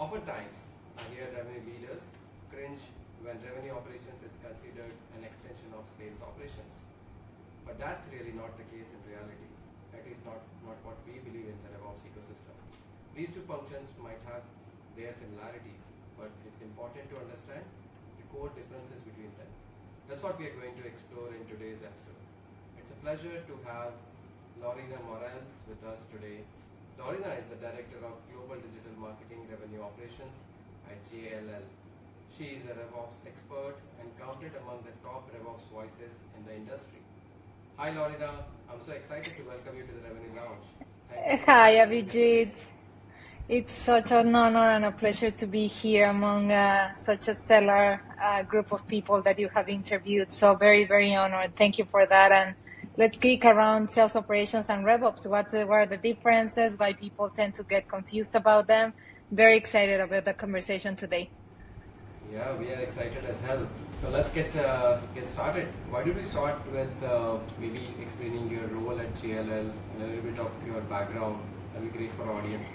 Oftentimes, I hear revenue leaders cringe when revenue operations is considered an extension of sales operations. But that's really not the case in reality. At least not what we believe in the RevOps ecosystem. These two functions might have their similarities, but it's important to understand the core differences between them. That's what we are going to explore in today's episode. It's a pleasure to have Lorena Morales with us today. Lorena is the Director of Global Digital Marketing Revenue Operations at JLL. She is a RevOps expert and counted among the top RevOps voices in the industry. Hi Lorena, I'm so excited to welcome you to the Revenue Lounge. Thank you so much Hi, for being here today. Abhijeet. It's such an honor and a pleasure to be here among such a stellar group of people that you have interviewed. So very, very honored. Thank you for that. And let's geek around sales operations and RevOps. What are the differences? Why people tend to get confused about them? Very excited about the conversation today. Yeah, we are excited as hell. So let's get started. Why don't we start with maybe explaining your role at JLL and a little bit of your background? That'll be great for our audience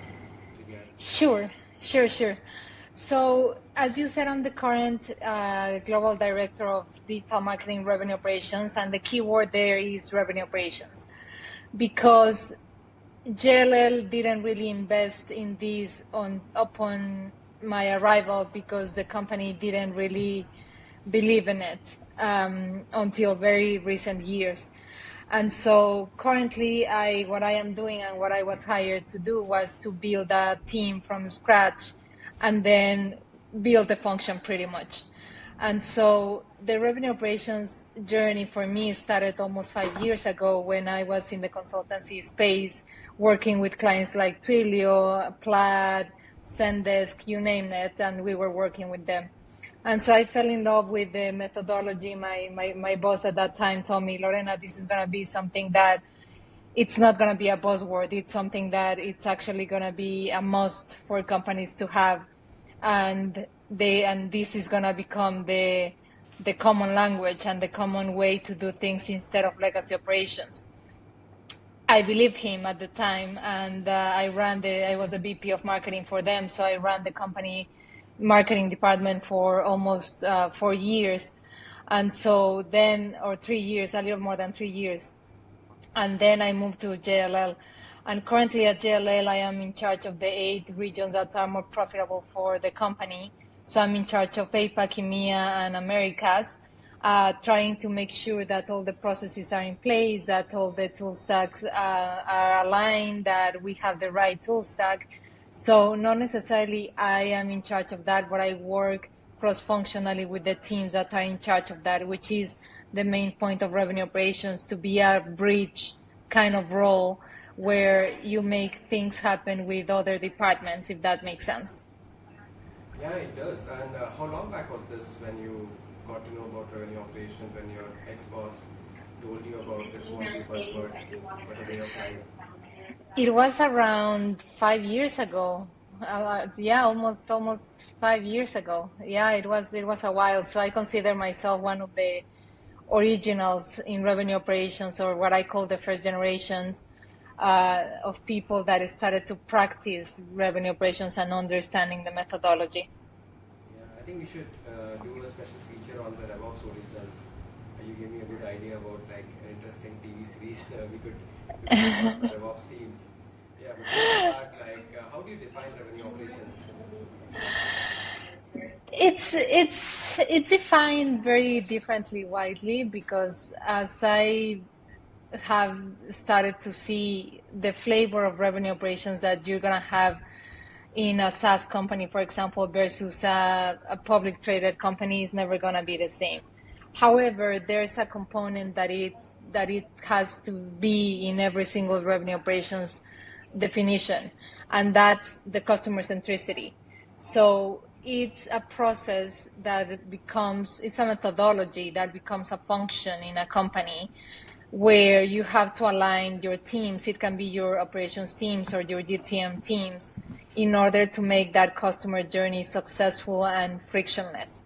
to get. Sure. So, as you said, I'm the current global director of digital marketing revenue operations, and the key word there is revenue operations, because JLL didn't really invest in this upon my arrival, because the company didn't really believe in it until very recent years. And so currently what I am doing and what I was hired to do was to build a team from scratch and then build the function pretty much. And so the revenue operations journey for me started almost 5 years ago, when I was in the consultancy space, working with clients like Twilio, Plaid, Zendesk, you name it, and we were working with them. And so I fell in love with the methodology. My boss at that time told me, Lorena, this is going to be something that it's not going to be a buzzword. It's something that it's actually going to be a must for companies to have. And this is going to become the common language and the common way to do things instead of legacy operations. I believed him at the time, and I was a VP of marketing for them. So I ran the company marketing department for almost 4 years. And so then, or 3 years, a little more than 3 years. And then I moved to JLL. And currently at JLL, I am in charge of the 8 regions that are more profitable for the company. So I'm in charge of APAC, EMEA, and Americas, trying to make sure that all the processes are in place, that all the tool stacks are aligned, that we have the right tool stack. So not necessarily I am in charge of that, but I work cross-functionally with the teams that are in charge of that, which is the main point of revenue operations, to be a bridge kind of role where you make things happen with other departments, if that makes sense. Yeah, it does. And how long back was this when you got to know about revenue operations, when your ex-boss told you about this won't be buzzword, but a way of life? It was around 5 years ago. Yeah, almost 5 years ago. Yeah, it was a while. So I consider myself one of the originals in revenue operations, or what I call the first generation of people that started to practice revenue operations and understanding the methodology. Yeah, I think we should do a special feature on the RevOps originals. You gave me a good idea about like an interesting TV series we could talk about the RevOps teams. Yeah, but let's start how do you define revenue operations? It's defined very differently widely, because as I have started to see the flavor of revenue operations that you're gonna have in a SaaS company, for example, versus a public traded company, is never gonna be the same. However, there's a component that it has to be in every single revenue operations definition, and that's the customer centricity. So it's a process that it's a methodology that becomes a function in a company, where you have to align your teams. It can be your operations teams or your GTM teams, in order to make that customer journey successful and frictionless.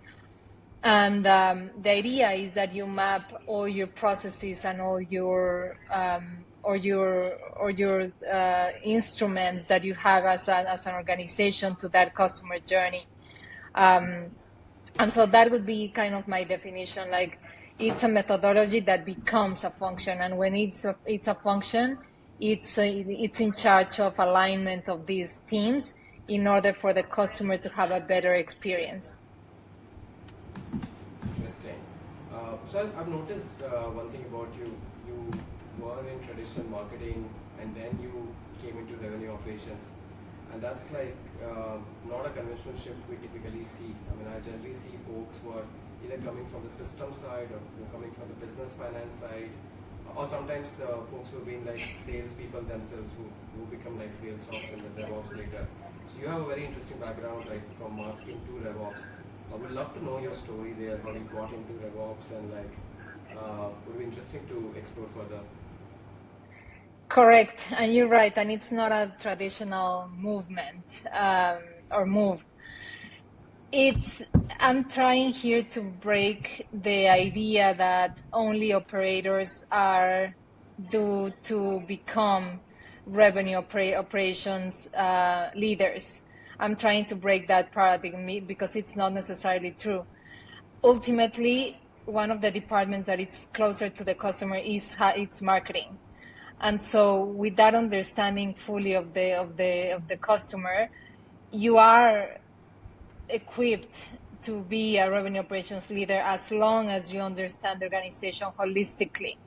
And the idea is that you map all your processes and all your your instruments that you have as an organization to that customer journey. And so that would be kind of my definition. Like, it's a methodology that becomes a function, and when it's a function, it's in charge of alignment of these teams in order for the customer to have a better experience. Interesting. So I've noticed one thing about you. You were in traditional marketing, and then you came into revenue operations. And that's like not a conventional shift we typically see. I mean, I generally see folks who are either coming from the system side or coming from the business finance side, or sometimes folks who've been like salespeople themselves who become like SalesOps and then RevOps later. So you have a very interesting background, like from marketing to RevOps. I would love to know your story there, how you got into RevOps, and like would be interesting to explore further. Correct, and you're right, and it's not a traditional movement or move. I'm trying here to break the idea that only operators are due to become revenue operations leaders. I'm trying to break that paradigm because it's not necessarily true. Ultimately, one of the departments that it's closer to the customer is it's marketing. And so with that understanding fully of the customer, you are equipped to be a revenue operations leader as long as you understand the organization holistically.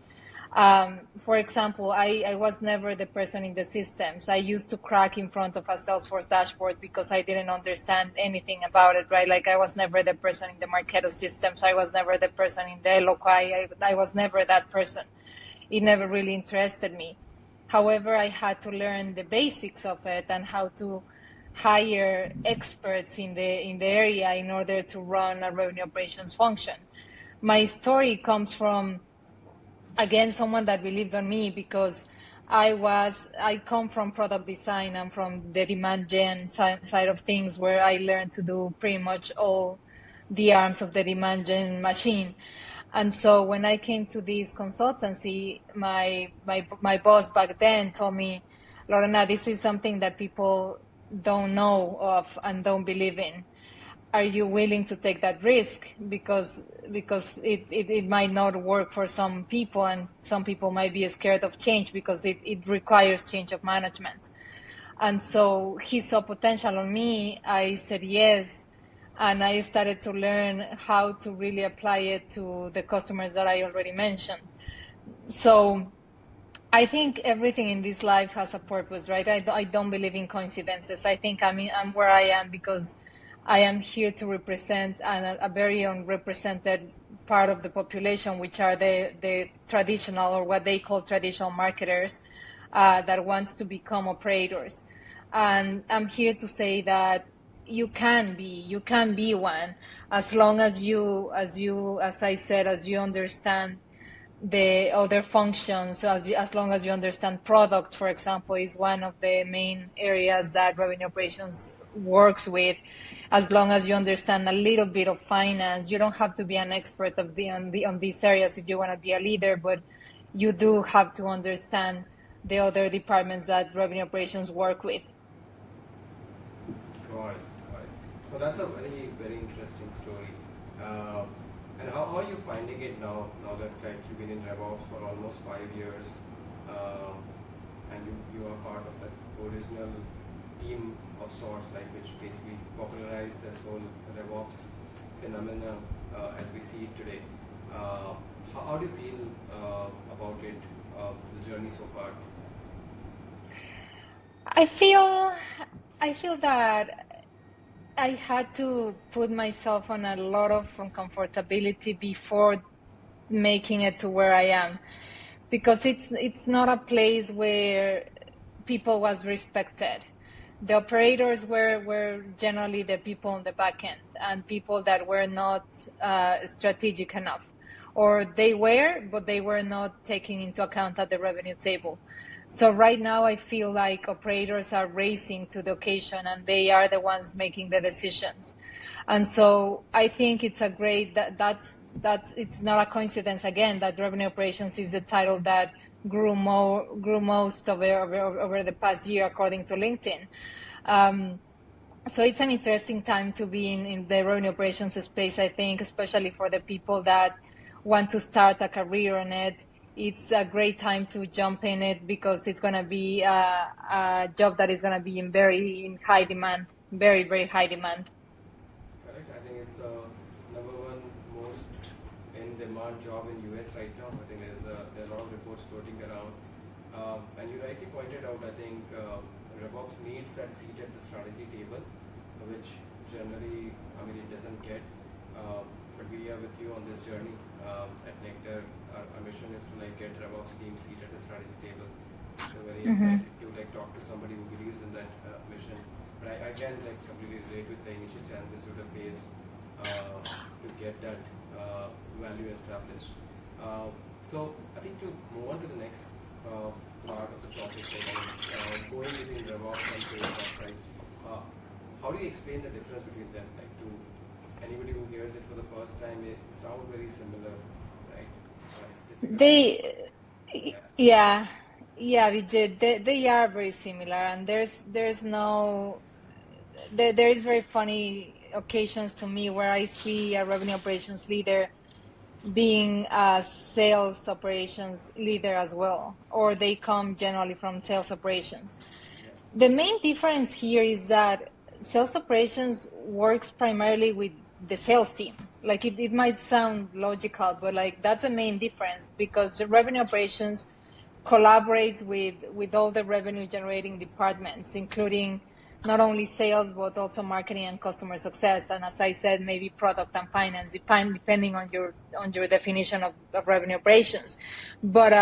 For example, I was never the person in the systems. I used to crack in front of a Salesforce dashboard because I didn't understand anything about it, right? Like, I was never the person in the Marketo systems. I was never the person in the Eloquai. I was never that person. It never really interested me. However, I had to learn the basics of it and how to hire experts in the area in order to run a revenue operations function. My story comes from, again, someone that believed on me, because I come from product design and from the demand gen side of things, where I learned to do pretty much all the arms of the demand gen machine. And so when I came to this consultancy, my boss back then told me, Lorena, this is something that people don't know of and don't believe in. Are you willing to take that risk? Because it might not work for some people, and some people might be scared of change because it requires change of management. And so he saw potential on me. I said yes. And I started to learn how to really apply it to the customers that I already mentioned. So I think everything in this life has a purpose, right? I don't believe in coincidences. I think I'm where I am because I am here to represent a very unrepresented part of the population, which are the traditional, or what they call traditional marketers, that wants to become operators. And I'm here to say that you can be one, as long as you understand the other functions. As long as you understand product, for example, is one of the main areas that revenue operations works with. As long as you understand a little bit of finance, you don't have to be an expert on these areas if you want to be a leader, but you do have to understand the other departments that revenue operations work with. Got it. So that's a very, very interesting story. And how are you finding it now that like you've been in RevOps for almost 5 years, and you are part of that original team of sorts, like which basically popularized this whole RevOps phenomena as we see it today. How do you feel about it, the journey so far? I feel that I had to put myself on a lot of uncomfortability before making it to where I am, because it's not a place where people was respected. The operators were generally the people on the back end, and people that were not strategic enough, or they were, but they were not taking into account at the revenue table. So right now I feel like operators are racing to the occasion, and they are the ones making the decisions. And so I think it's a great, that's it's not a coincidence, again, that revenue operations is the title that grew most over the past year, according to LinkedIn. So it's an interesting time to be in the revenue operations space, I think, especially for the people that want to start a career in it. It's a great time to jump in it because it's going to be a job that is going to be in high demand, very, very high demand. Correct. I think it's the number one most in-demand job in US right now. I think there are a lot of reports floating around. And you rightly pointed out, I think RevOps needs that seat at the strategy table, which generally, it doesn't get. But we are with you on this journey at Nektar. Our mission is to get RevOps team seat at the strategy table. So very excited to talk to somebody who believes in that mission. But I can completely relate with the initial challenges you would have faced to get that value established. So I think to move on to the next part of the topic, going between RevOps and SalesOps, right? How do you explain the difference between them? To anybody who hears it for the first time, it sounds very similar, right? It's difficult. Yeah, Vijay, they are very similar, and there is very funny occasions to me where I see a revenue operations leader being a sales operations leader as well, or they come generally from sales operations. The main difference here is that sales operations works primarily with the sales team. It might sound logical, but that's the main difference, because the revenue operations collaborates with all the revenue generating departments, including not only sales, but also marketing and customer success. And as I said, maybe product and finance, depending on your definition of revenue operations. But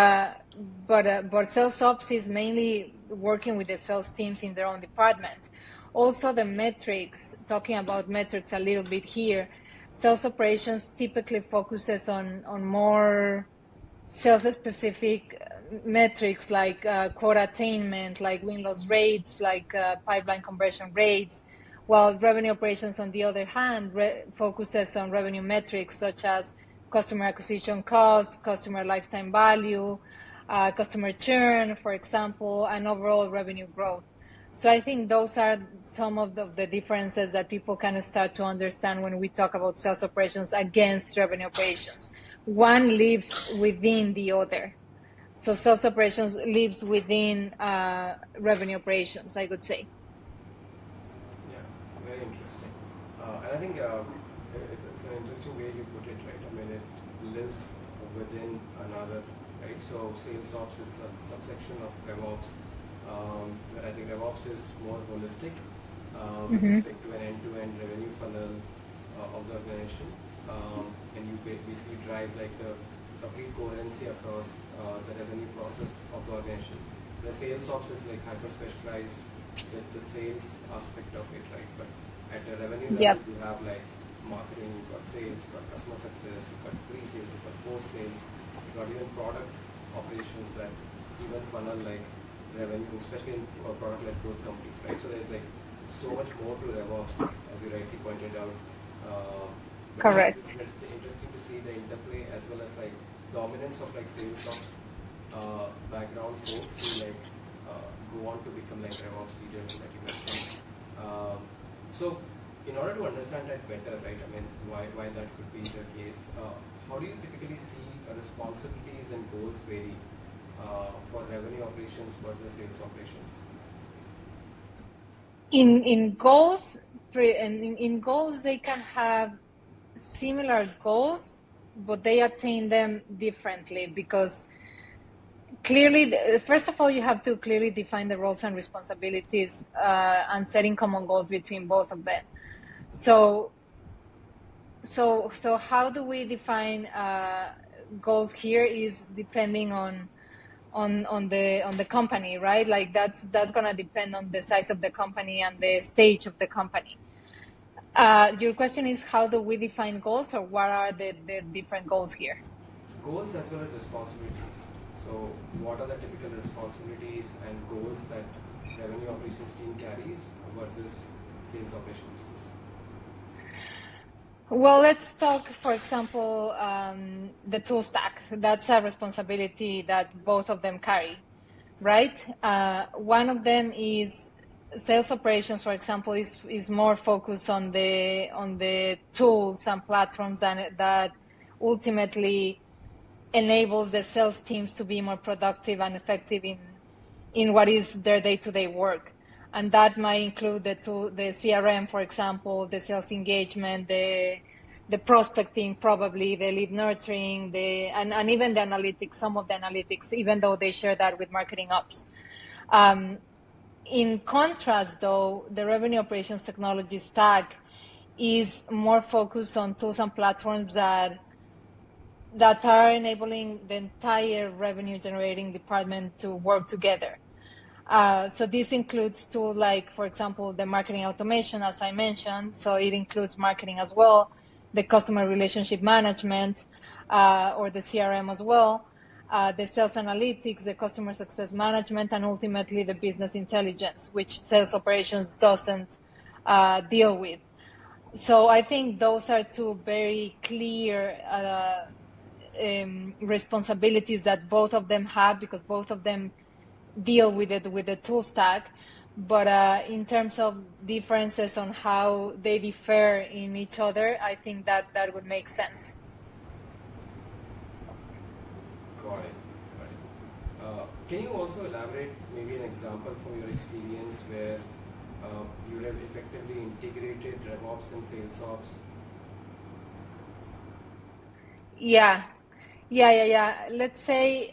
SalesOps is mainly working with the sales teams in their own department. Also the metrics, talking about metrics a little bit here, sales operations typically focuses on more sales specific metrics like quota attainment, like win-loss rates, like pipeline conversion rates, while revenue operations, on the other hand, focuses on revenue metrics such as customer acquisition cost, customer lifetime value, customer churn, for example, and overall revenue growth. So I think those are some of the differences that people kind of start to understand when we talk about sales operations against revenue operations. One lives within the other. So sales operations lives within revenue operations, I would say. Yeah, very interesting. And I think it's an interesting way you put it, right? It lives within another, right? So SalesOps is a subsection of RevOps. But I think RevOps is more holistic with respect to an end-to-end revenue funnel of the organization. And you basically drive the complete coherency across the revenue process of the organization. The SalesOps is hyper-specialized with the sales aspect of it, right? But at the revenue level, you have marketing, you've got sales, you've got customer success, you've got pre-sales, you've got post-sales, you've got even product operations that even funnel revenue, especially in product-led growth companies, right? So there's so much more to RevOps, as you rightly pointed out. Correct. It's interesting to see the interplay as well as dominance of SalesOps background folks who go on to become RevOps leaders that you mentioned. So in order to understand that better, right? Why that could be the case? How do you typically see responsibilities and goals vary for revenue operations versus sales operations? In goals, they can have similar goals, but they attain them differently, because clearly, first of all, you have to clearly define the roles and responsibilities and setting common goals between both of them. So how do we define goals here is depending on the company, right? That's gonna depend on the size of the company and the stage of the company. Your question is, how do we define goals, or what are the different goals here? Goals as well as responsibilities. So what are the typical responsibilities and goals that revenue operations team carries versus sales operations teams? Well, let's talk, for example, the tool stack. That's a responsibility that both of them carry, right? One of them is sales operations, for example, is more focused on the tools and platforms that ultimately enables the sales teams to be more productive and effective in what is their day-to-day work. And that might include the CRM, for example, the sales engagement, the prospecting, probably the lead nurturing, and even the analytics, some of the analytics, even though they share that with marketing ops. In contrast, though, the revenue operations technology stack is more focused on tools and platforms that are enabling the entire revenue generating department to work together. So this includes tools like, for example, the marketing automation, as I mentioned. So it includes marketing as well, the customer relationship management, or the CRM as well, the sales analytics, the customer success management, and ultimately the business intelligence, which sales operations doesn't deal with. So I think those are two very clear responsibilities that both of them have, because both of them deal with it with the tool stack. But in terms of differences on how they differ in each other, I think that would make sense. Got it. Got it. Can you also elaborate maybe an example from your experience where you have effectively integrated RevOps and SalesOps? Yeah. Let's say,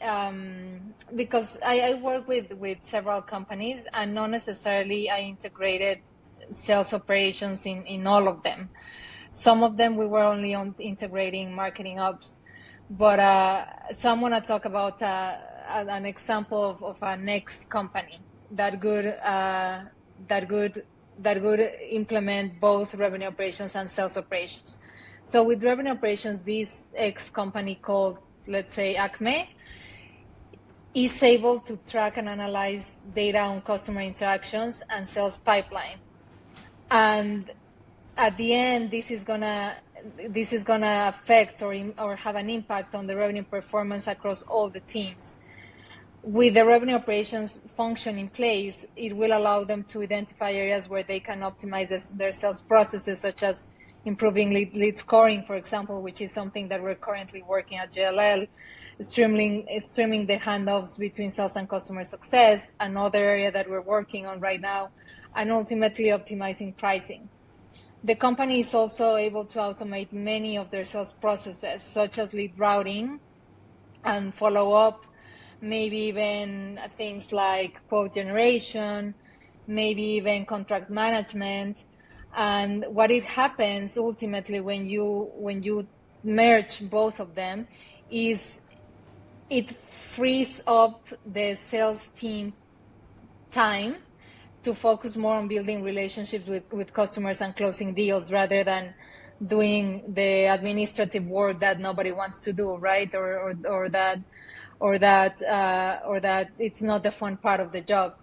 because I work with several companies, and not necessarily I integrated sales operations in all of them. Some of them we were only on integrating marketing ops. But so I'm gonna talk about an example of a next company that could implement both revenue operations and sales operations. So with revenue operations, this ex company called, let's say, Acme, is able to track and analyze data on customer interactions and sales pipeline. And at the end, this is gonna affect or have an impact on the revenue performance across all the teams. With the revenue operations function in place, it will allow them to identify areas where they can optimize their sales processes, such as improving lead scoring, for example, which is something that we're currently working at JLL, streaming the handoffs between sales and customer success, another area that we're working on right now, and ultimately optimizing pricing. The company is also able to automate many of their sales processes, such as lead routing and follow-up, maybe even things like quote generation, maybe even contract management. And what it happens ultimately when you merge both of them is it frees up the sales team time to focus more on building relationships with customers and closing deals, rather than doing the administrative work that nobody wants to do, right? Or that it's not the fun part of the job.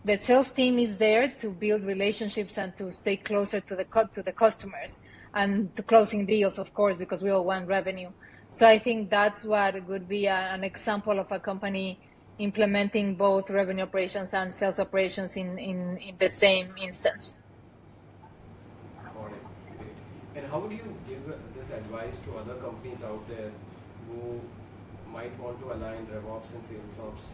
The sales team is there to build relationships and to stay closer to the customers and to closing deals, of course, because we all want revenue. So I think that's what would be an example of a company implementing both revenue operations and sales operations in the same instance. Got it. Great. And how would you give this advice to other companies out there who might want to align RevOps and SalesOps?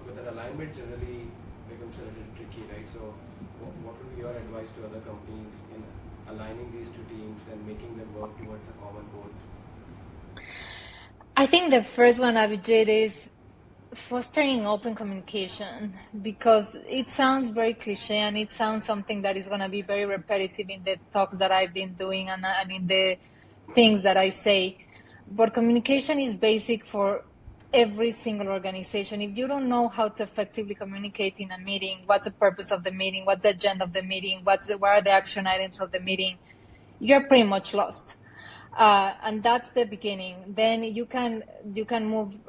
Because that alignment generally becomes a little tricky, right? So what would be your advice to other companies in aligning these two teams and making them work towards a common goal? I think the first one, Abhijeet, is fostering open communication, because it sounds very cliche and it sounds something that is going to be very repetitive in the talks that I've been doing and in the things that I say. But communication is basic for every single organization. If you don't know how to effectively communicate in a meeting, what's the purpose of the meeting, what's the agenda of the meeting, what are the action items of the meeting, you're pretty much lost. And that's the beginning. Then you can move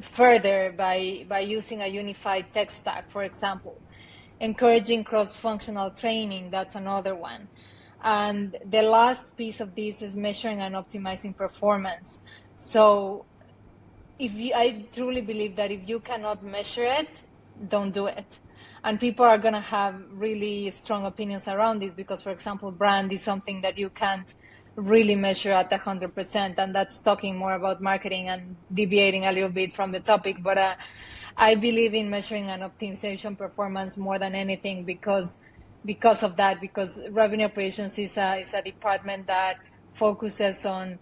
further by using a unified tech stack, for example. Encouraging cross-functional training, that's another one. And the last piece of this is measuring and optimizing performance. So I truly believe that if you cannot measure it, don't do it. And people are going to have really strong opinions around this because, for example, brand is something that you can't really measure at 100%. And that's talking more about marketing and deviating a little bit from the topic. But I believe in measuring and optimization performance more than anything because of that, because revenue operations is a department that focuses on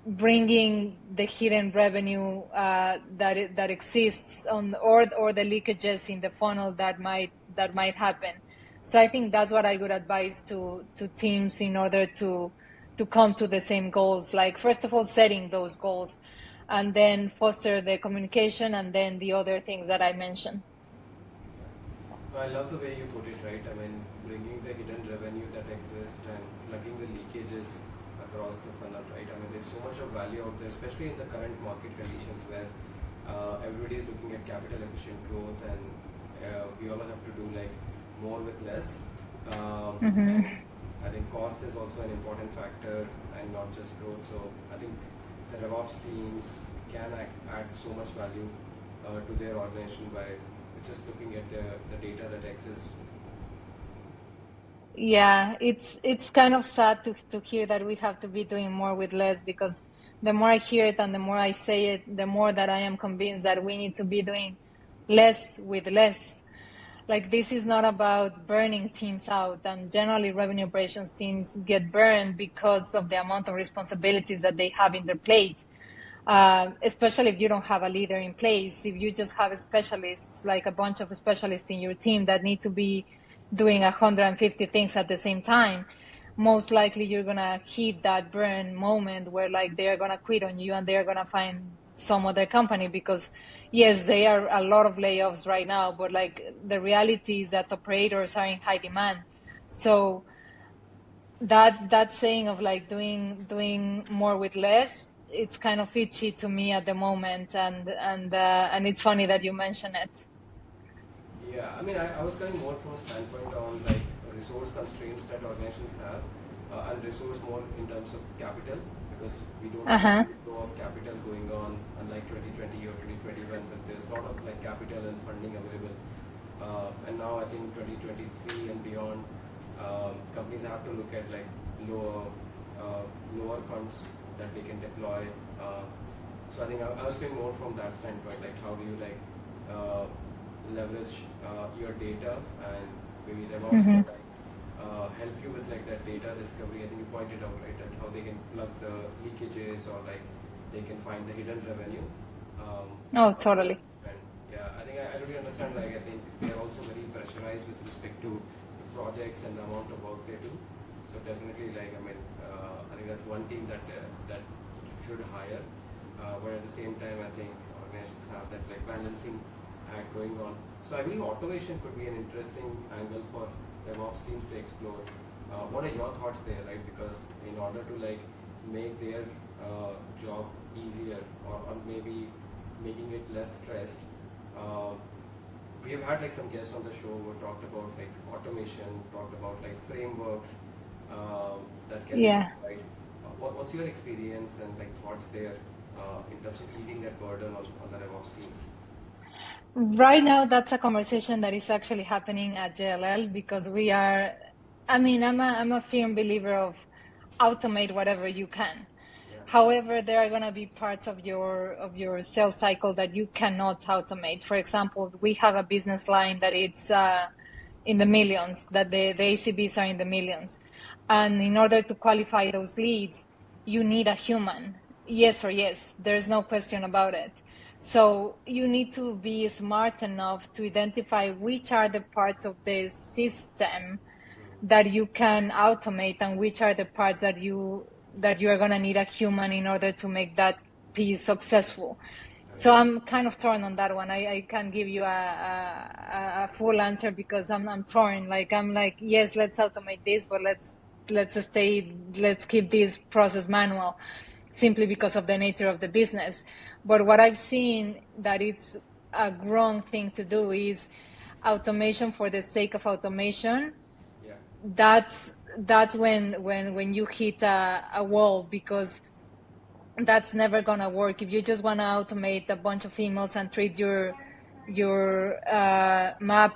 bringing the hidden revenue that exists on or the leakages in the funnel that might happen. So I think that's what I would advise to teams in order to come to the same goals. Like, first of all, setting those goals, and then foster the communication, and then the other things that I mentioned. I love the way you put it, right? I mean, bringing the hidden revenue that exists and plugging the leakages across the funnel, right? I mean, there's so much of value out there, especially in the current market conditions where everybody is looking at capital efficient growth, and we all have to do like more with less. And I think cost is also an important factor and not just growth. So I think the RevOps teams can add so much value to their organization by just looking at the data that exists. Yeah, it's kind of sad to hear that we have to be doing more with less, because the more I hear it and the more I say it, the more that I am convinced that we need to be doing less with less. Like, this is not about burning teams out, and generally revenue operations teams get burned because of the amount of responsibilities that they have in their plate. Especially if you don't have a leader in place. If you just have specialists, like a bunch of specialists in your team that need to be doing 150 things at the same time, most likely you're gonna hit that burn moment where like they're gonna quit on you and they're gonna find some other company, because yes, there are a lot of layoffs right now, but like the reality is that operators are in high demand. So that saying of like doing more with less, it's kind of itchy to me at the moment, and it's funny that you mention it. Yeah, I mean, I was coming more from a standpoint on like resource constraints that organizations have, and resource more in terms of capital, because we don't have a flow of capital going on, unlike 2020 or 2021, but there's a lot of like capital and funding available. And now I think 2023 and beyond, companies have to look at like lower funds that they can deploy. So I think I was going more from that standpoint, like how do you like leverage your data, and maybe RevOps can like help you with like that data discovery. I think you pointed out, right, that how they can plug the leakages, or like they can find the hidden revenue. Oh, totally. And yeah, I think I really understand. Like, I think they are also very pressurized with respect to the projects and the amount of work they do. So definitely, like, I mean, I think that's one team that should hire. But at the same time, I think organizations have that like balancing act going on. So I believe automation could be an interesting angle for RevOps teams to explore. What are your thoughts there, right? Because in order to like make their job easier, or maybe making it less stressed, we have had like some guests on the show who talked about like automation, talked about like frameworks that can be applied. What's your experience and like thoughts there in terms of easing that burden on the RevOps teams? Right now, that's a conversation that is actually happening at JLL, because we are, I mean, I'm a firm believer of automate whatever you can. However, there are going to be parts of your sales cycle that you cannot automate. For example, we have a business line that it's in the millions, that the ACVs are in the millions. And in order to qualify those leads, you need a human. Yes or yes, there's no question about it. So you need to be smart enough to identify which are the parts of the system that you can automate, and which are the parts that you are going to need a human in order to make that piece successful. So I'm kind of torn on that one. I can't give you a full answer, because I'm torn. Like, I'm like, yes, let's automate this, but let's keep this process manual, simply because of the nature of the business. But what I've seen that it's a wrong thing to do is automation for the sake of automation. that's when you hit a wall, because that's never gonna work. If you just want to automate a bunch of emails and treat your map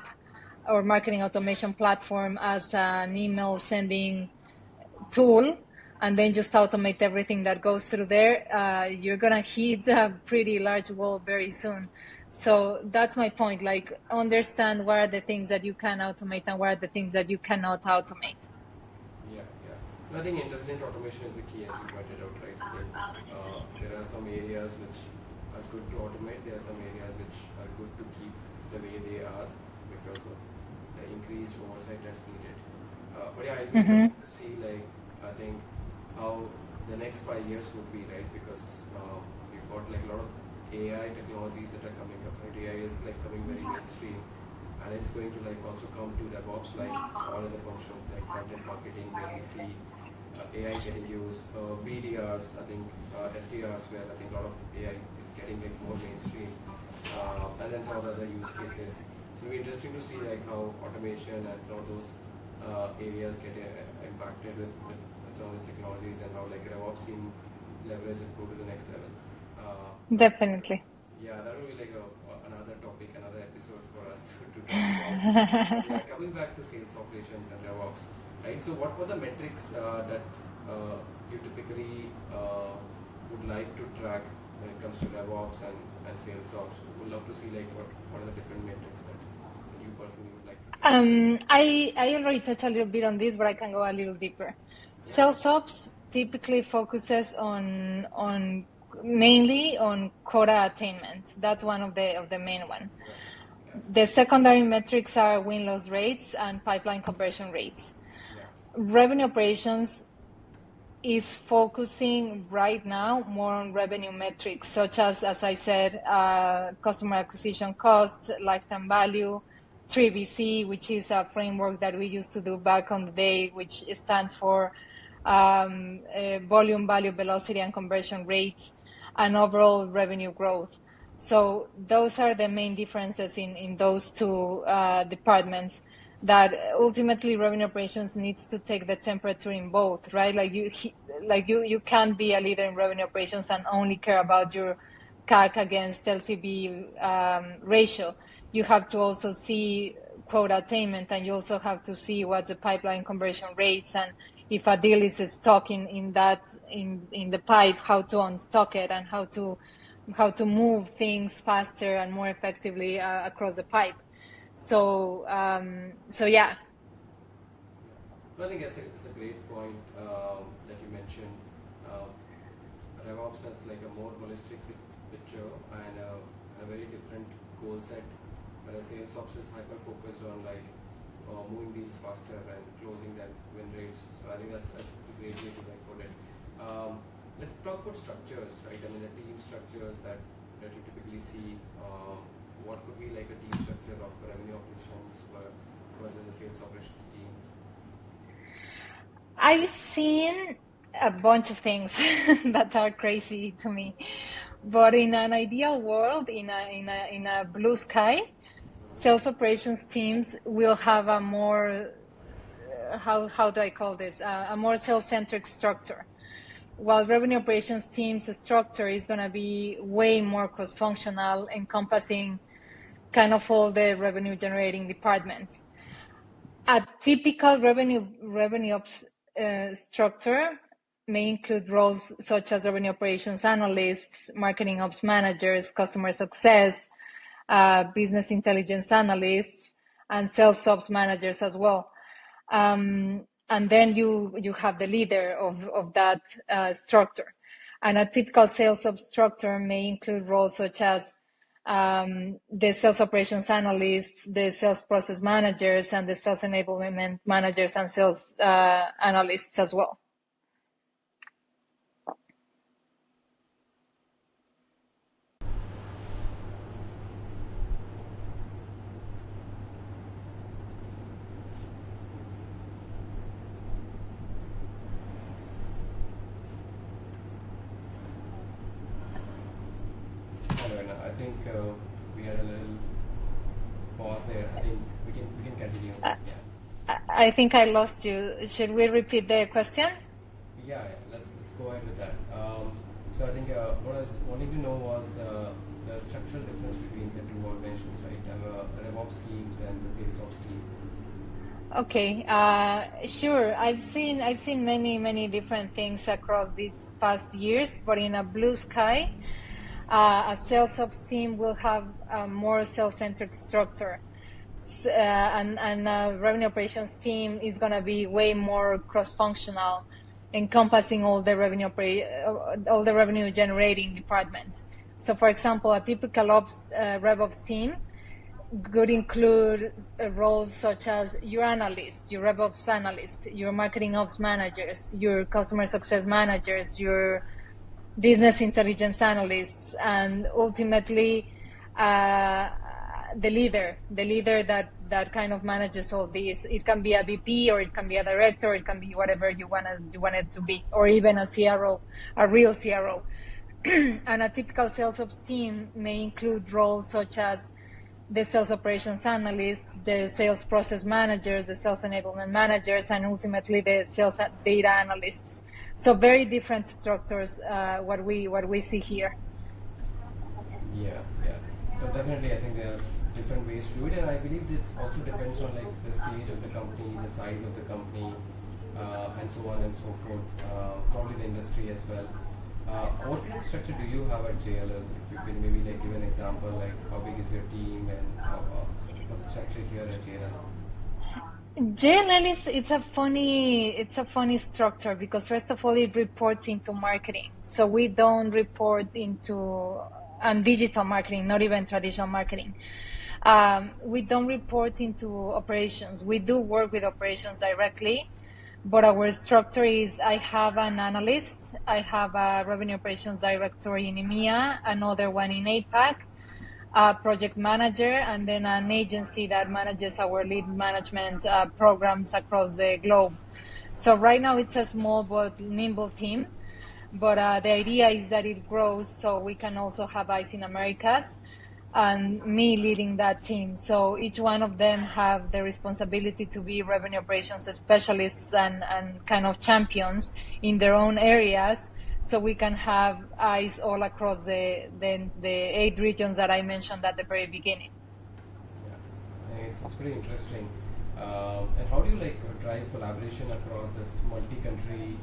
or marketing automation platform as an email sending tool, and then just automate everything that goes through there, you're gonna hit a pretty large wall very soon. So that's my point. Like, understand what are the things that you can automate and what are the things that you cannot automate. Yeah, yeah. No, I think intelligent automation is the key, as you pointed out, right? I think there are some areas which are good to automate. There are some areas which are good to keep the way they are because of the increased oversight that's needed. But yeah, I'll be interested to see, like, I think how the next 5 years would be, right? Because we've got like a lot of AI technologies that are coming up. Right? AI is like coming very mainstream, and it's going to like also come to DevOps, like all other functions like content marketing, where we see AI getting used, BDRs, I think SDRs, where I think a lot of AI is getting like more mainstream, and then some of the other use cases. So it'll be interesting to see like how automation and some of those areas get impacted with some of these technologies, and how like RevOps team leverage and go to the next level. Definitely. Yeah, that will be like another topic, another episode for us to talk about. Yeah, coming back to sales operations and RevOps, right? So what were the metrics that you typically would like to track when it comes to RevOps and SalesOps? We'd love to see like what are the different metrics that you personally would like to track. I already touched a little bit on this, but I can go a little deeper. SalesOps typically focuses on mainly on quota attainment. That's one of the main one. The secondary metrics are win-loss rates and pipeline conversion rates. Revenue operations is focusing right now more on revenue metrics, such as I said, customer acquisition costs, lifetime value, 3VC, which is a framework that we used to do back on the day, which stands for volume, value, velocity, and conversion rates, and overall revenue growth. So those are the main differences in those two departments, that ultimately revenue operations needs to take the temperature in both, right? Like you can't be a leader in revenue operations and only care about your CAC against LTV ratio. You have to also see quota attainment, and you also have to see what's the pipeline conversion rates, and if a deal is stuck in the pipe, how to unstock it, and how to move things faster and more effectively across the pipe. So yeah. I think it's a great point that you mentioned. RevOps has like a more holistic picture and a very different goal set, whereas SalesOps is hyper focused on like moving deals faster and closing them win rates. So I think that's a great way to like put it. Let's talk about structures, right? I mean, the team structures that you typically see. What could be like a team structure of revenue operations versus a sales operations team? I've seen a bunch of things that are crazy to me, but in an ideal world, in a blue sky, sales operations teams will have a more how do I call this, a more sales-centric structure, while revenue operations team's structure is going to be way more cross-functional, encompassing kind of all the revenue generating departments. A typical revenue ops structure may include roles such as revenue operations analysts, marketing ops managers, customer success, business intelligence analysts, and sales ops managers as well. And then you have the leader of that structure. And a typical sales ops structure may include roles such as the sales operations analysts, the sales process managers, and the sales enablement managers and sales analysts as well. I think we had a little pause there. I think we can continue. I think I lost you. Should we repeat the question? Yeah, let's go ahead with that. So I think what I was wanting to know was the structural difference between the two organizations, right? RevOps teams and the SalesOps team. Okay, sure. I've seen many different things across these past years, but in a blue sky, a sales ops team will have a more sales-centered structure, and a revenue operations team is gonna be way more cross-functional, encompassing all the revenue generating departments. So, for example, a typical RevOps team could include roles such as your analyst, your RevOps analyst, your marketing ops managers, your customer success managers, your business intelligence analysts, and ultimately the leader that kind of manages all these. It can be a VP, or it can be a director, or it can be whatever you want it to be, or even a CRO, a real CRO. And a typical sales ops team may include roles such as the sales operations analysts, the sales process managers, the sales enablement managers, and ultimately the sales data analysts. So very different structures, what we see here. Yeah, yeah. So definitely, I think there are different ways to do it, and I believe this also depends on like the stage of the company, the size of the company, and so on and so forth. Probably the industry as well. What kind of structure do you have at JLL? If you can maybe like give an example, like how big is your team and what's the structure here at JLL? JLL is it's a funny structure, because first of all it reports into marketing, so we don't report into and digital marketing, not even traditional marketing. We don't report into operations. We do work with operations directly, but our structure is I have an analyst, I have a revenue operations director in EMEA, another one in APAC, a project manager, and then an agency that manages our lead management programs across the globe. So right now it's a small but nimble team, but the idea is that it grows so we can also have eyes in Americas, and me leading that team. So each one of them have the responsibility to be revenue operations specialists and kind of champions in their own areas, so we can have eyes all across the 8 regions that I mentioned at the very beginning. Yeah, it's pretty interesting. And how do you like drive collaboration across this multi-country,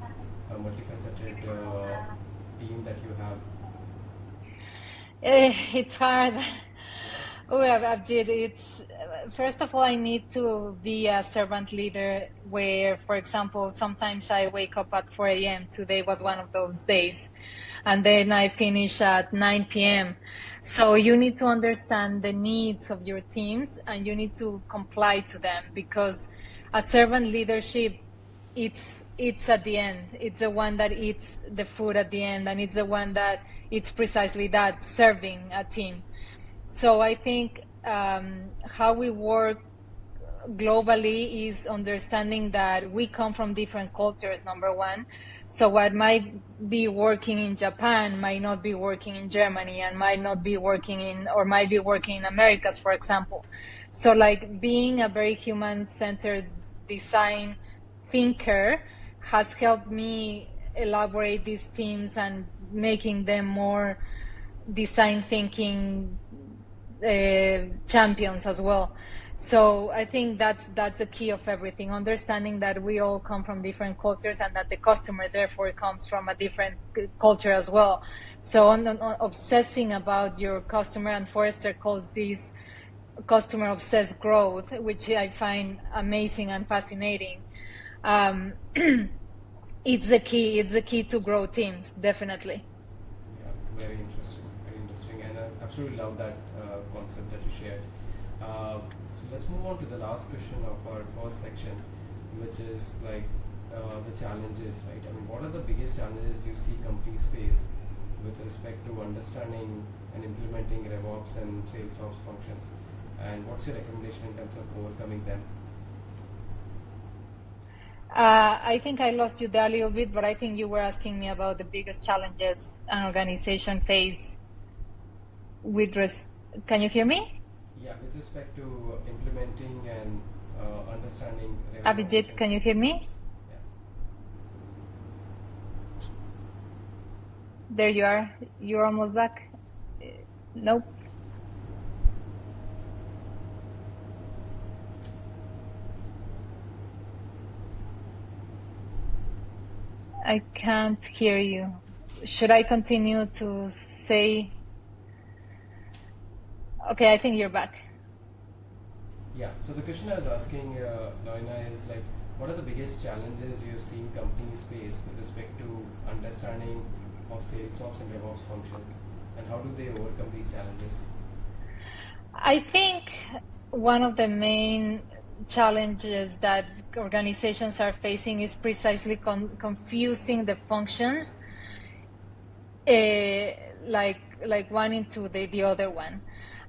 multifaceted team that you have? It's hard. Oh, Abhijeet, it's first of all, I need to be a servant leader where, for example, sometimes I wake up at 4 a.m. Today was one of those days. And then I finish at 9 p.m. So you need to understand the needs of your teams, and you need to comply to them, because a servant leadership, it's at the end. It's the one that eats the food at the end, and it's the one that it's precisely that, serving a team. So I think how we work globally is understanding that we come from different cultures, number one. So what might be working in Japan might not be working in Germany, and might not be working in, or might be working in Americas, for example. So like being a very human-centered design thinker has helped me elaborate these teams and making them more design thinking champions as well. So I think that's a key of everything, understanding that we all come from different cultures, and that the customer therefore comes from a different culture as well. So on obsessing about your customer, and Forrester calls this customer obsessed growth, which I find amazing and fascinating. Um, it's the key. It's the key to grow teams, definitely. Yeah, very interesting, and I absolutely love that concept that you shared. So let's move on to the last question of our first section, which is like the challenges, right? I mean, what are the biggest challenges you see companies face with respect to understanding and implementing RevOps and SalesOps functions, and what's your recommendation in terms of overcoming them? I think I lost you there a little bit, but I think you were asking me about the biggest challenges an organization face with Can you hear me? Yeah, with respect to implementing and understanding revenue Abhijeet, can you hear me? Yeah. There you are. You're almost back. Nope. I can't hear you. Should I continue to say? Okay, I think you're back. Yeah. So the question I was asking, Lorena, is like, what are the biggest challenges you've seen companies face with respect to understanding of SalesOps and RevOps functions, and how do they overcome these challenges? I think one of the main challenges that organizations are facing is precisely confusing the functions, like one into the other one,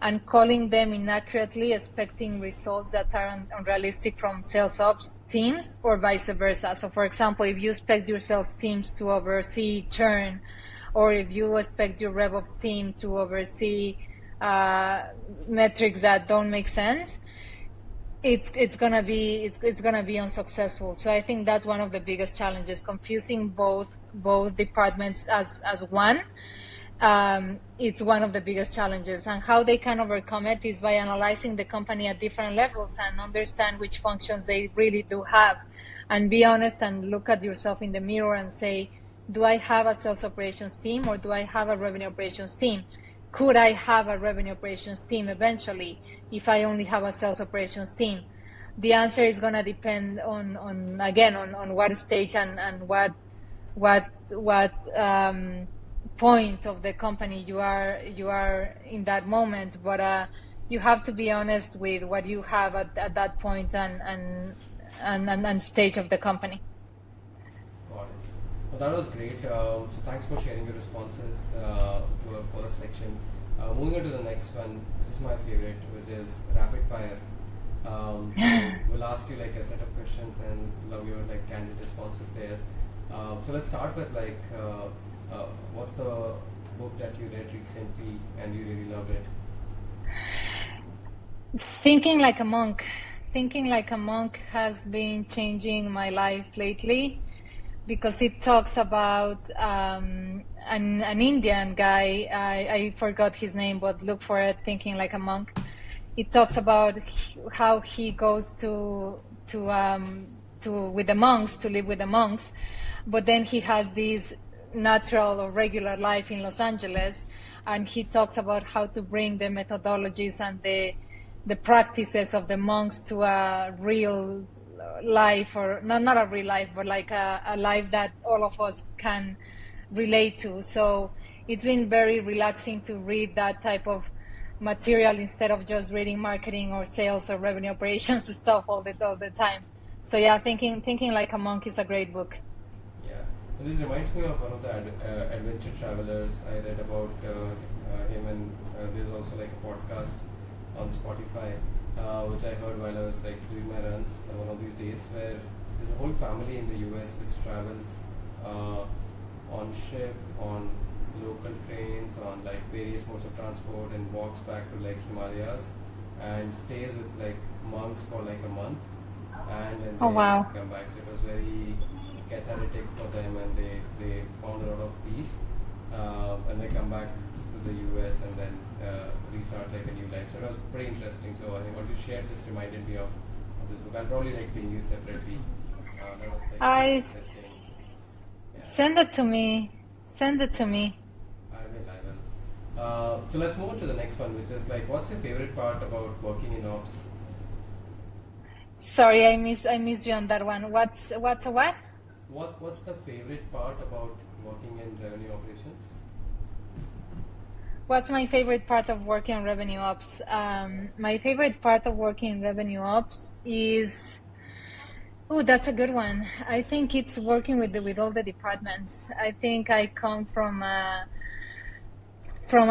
and calling them inaccurately, expecting results that are unrealistic from sales ops teams or vice versa. So for example, if you expect your sales teams to oversee churn, or if you expect your RevOps team to oversee metrics that don't make sense, it's gonna be unsuccessful. So I think that's one of the biggest challenges, confusing both departments as one. It's one of the biggest challenges, and how they can overcome it is by analyzing the company at different levels and understand which functions they really do have, and be honest and look at yourself in the mirror and say, do I have a sales operations team, or do I have a revenue operations team? Could I have a revenue operations team eventually if I only have a sales operations team? The answer is going to depend on what stage and what point of the company you are in that moment. But you have to be honest with what you have at that point and stage of the company. Got it. Well, that was great. So thanks for sharing your responses to our first section. Moving on to the next one, which is my favorite, which is rapid fire. So we'll ask you like a set of questions and love your like candid responses there. So let's start with like, what's the book that you read recently and you really loved it? Thinking Like a Monk. Thinking Like a Monk has been changing my life lately, because it talks about an Indian guy. I forgot his name, but look for it. Thinking Like a Monk. It talks about how he goes to with the monks, to live with the monks, but then he has this natural or regular life in Los Angeles, and he talks about how to bring the methodologies and the practices of the monks to a real life, or not a real life, but like a life that all of us can relate to. So it's been very relaxing to read that type of material instead of just reading marketing or sales or revenue operations stuff all the time. So yeah, thinking Like a Monk is a great book. Yeah, this reminds me of one of the adventure travelers. I read about him, and there's also like a podcast on Spotify, which I heard while I was like doing my runs one of these days, where there's a whole family in the US which travels on ship, on local trains, on like various modes of transport, and walks back to like Himalayas and stays with like monks for like a month, and then they wow. come back. So it was very cathartic for them, and they found a lot of peace, and they come back to the US and then restart like a new life. So it was pretty interesting. So I think what you shared just reminded me of this book. I'll probably like ping you separately. That was like Send it to me. Send it to me. I will. So let's move on to the next one, which is like, what's your favorite part about working in ops? Sorry, I missed you on that one. What's a what? What's the favorite part about working in revenue operations? What's my favorite part of working on revenue ops? My favorite part of working in revenue ops is, oh, that's a good one. I think it's working with all the departments. I think I come from a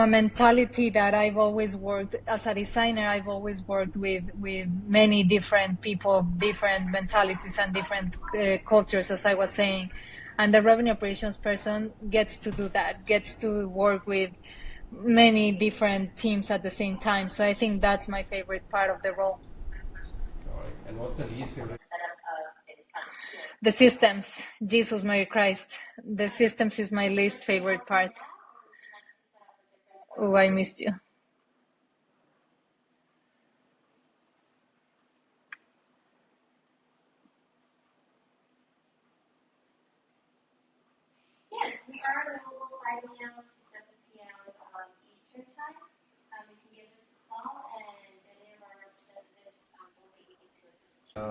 mentality that I've always worked as a designer. I've always worked with many different people, different mentalities, and different cultures, as I was saying. And the revenue operations person gets to do that, gets to work with many different teams at the same time. So I think that's my favorite part of the role. All right. And what's the least favorite? The systems. Jesus, Mary Christ. The systems is my least favorite part. Oh, I missed you. Yes, we are available 5 a.m. to 7 p.m. Eastern time. You can give us a call, and any of our representatives will be able to assist you.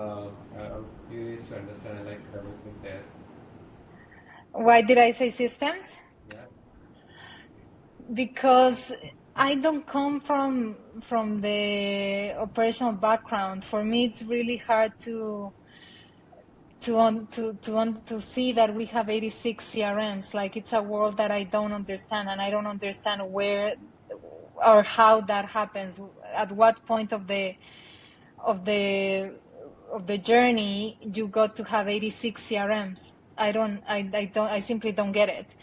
I'm curious to understand. I like double click there. Why did I say systems? Yeah. Because I don't come from the operational background. For me, it's really hard to see that we have 86 CRMs. Like, it's a world that I don't understand, and I don't understand where or how that happens. At what point of the journey you got to have 86 CRMs? I simply don't get it.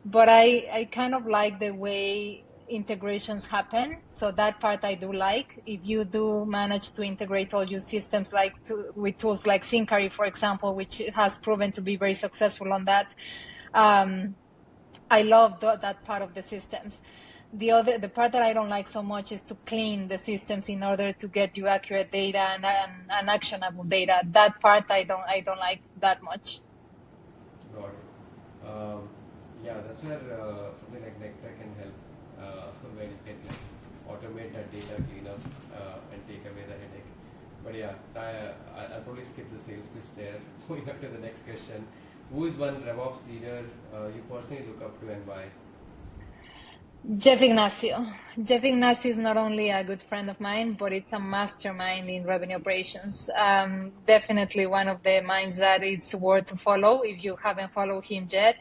But I kind of like the way integrations happen. So that part I do like. If you do manage to integrate all your systems with tools like Syncari, for example, which has proven to be very successful on that, I love that part of the systems. The part that I don't like so much is to clean the systems in order to get you accurate data and actionable data. That part I don't like that much. Got it. Yeah, that's where something like Nektar can help, where you can like, automate that data cleanup and take away the headache. But yeah, I'll probably skip the sales pitch there. Moving up to the next question. Who is one RevOps leader you personally look up to and why? Jeff Ignacio. Jeff Ignacio is not only a good friend of mine, but it's a mastermind in revenue operations. Definitely one of the minds that it's worth to follow if you haven't followed him yet.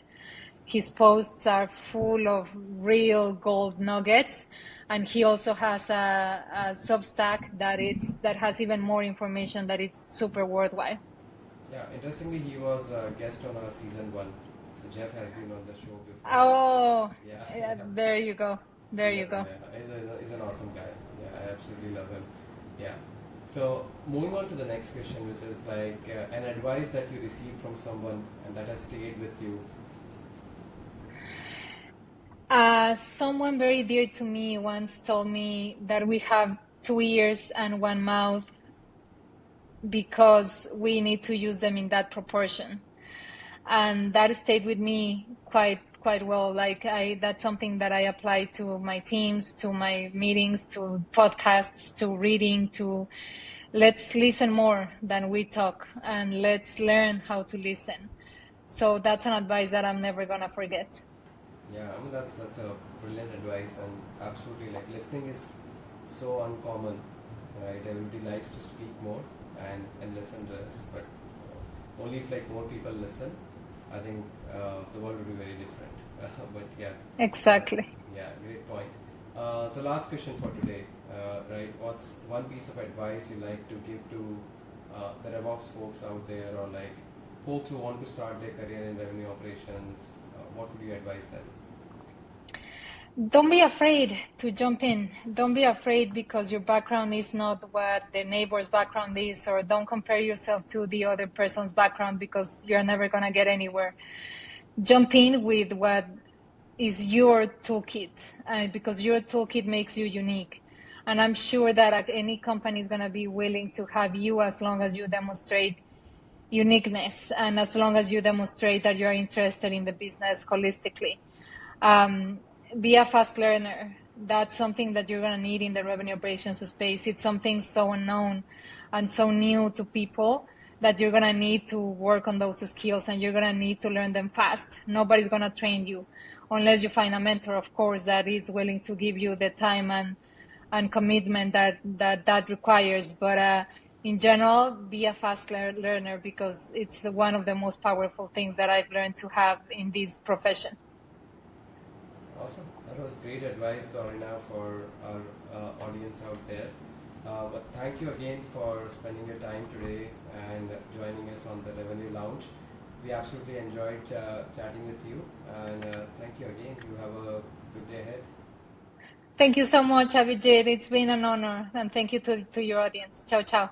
His posts are full of real gold nuggets, and he also has a Substack that has even more information that it's super worthwhile. Yeah, interestingly, he was a guest on our season 1. So Jeff has been on the show before. Oh, Yeah. there you go. There you go. Yeah. He's an awesome guy. Yeah, I absolutely love him. Yeah. So moving on to the next question, which is like an advice that you received from someone and that has stayed with you. Someone very dear to me once told me that we have 2 ears and 1 mouth because we need to use them in that proportion. And that stayed with me quite well. Like, that's something that I apply to my teams, to my meetings, to podcasts, to reading, to let's listen more than we talk, and let's learn how to listen. So that's an advice that I'm never gonna forget. Yeah, I mean that's a brilliant advice, and absolutely like listening is so uncommon, right? Everybody likes to speak more and listen less, but only if like more people listen, I think the world will be very different. But yeah. Exactly. Yeah, great point. So last question for today, right? What's one piece of advice you like to give to the RevOps folks out there, or like folks who want to start their career in revenue operations? What would you advise them? Don't be afraid to jump in. Don't be afraid because your background is not what the neighbor's background is, or don't compare yourself to the other person's background because you're never going to get anywhere. Jump in with what is your toolkit, because your toolkit makes you unique. And I'm sure that any company is going to be willing to have you as long as you demonstrate uniqueness and as long as you demonstrate that you're interested in the business holistically. Be a fast learner. That's something that you're going to need in the revenue operations space. It's something so unknown and so new to people that you're going to need to work on those skills, and you're going to need to learn them fast. Nobody's going to train you unless you find a mentor, of course, that is willing to give you the time and commitment that requires. But in general, be a fast learner, because it's one of the most powerful things that I've learned to have in this profession. Awesome. That was great advice, Lorena, for our audience out there. But thank you again for spending your time today and joining us on the Revenue Lounge. We absolutely enjoyed chatting with you, and thank you again. You have a good day ahead. Thank you so much, Abhijeet. It's been an honor, and thank you to your audience. Ciao, ciao.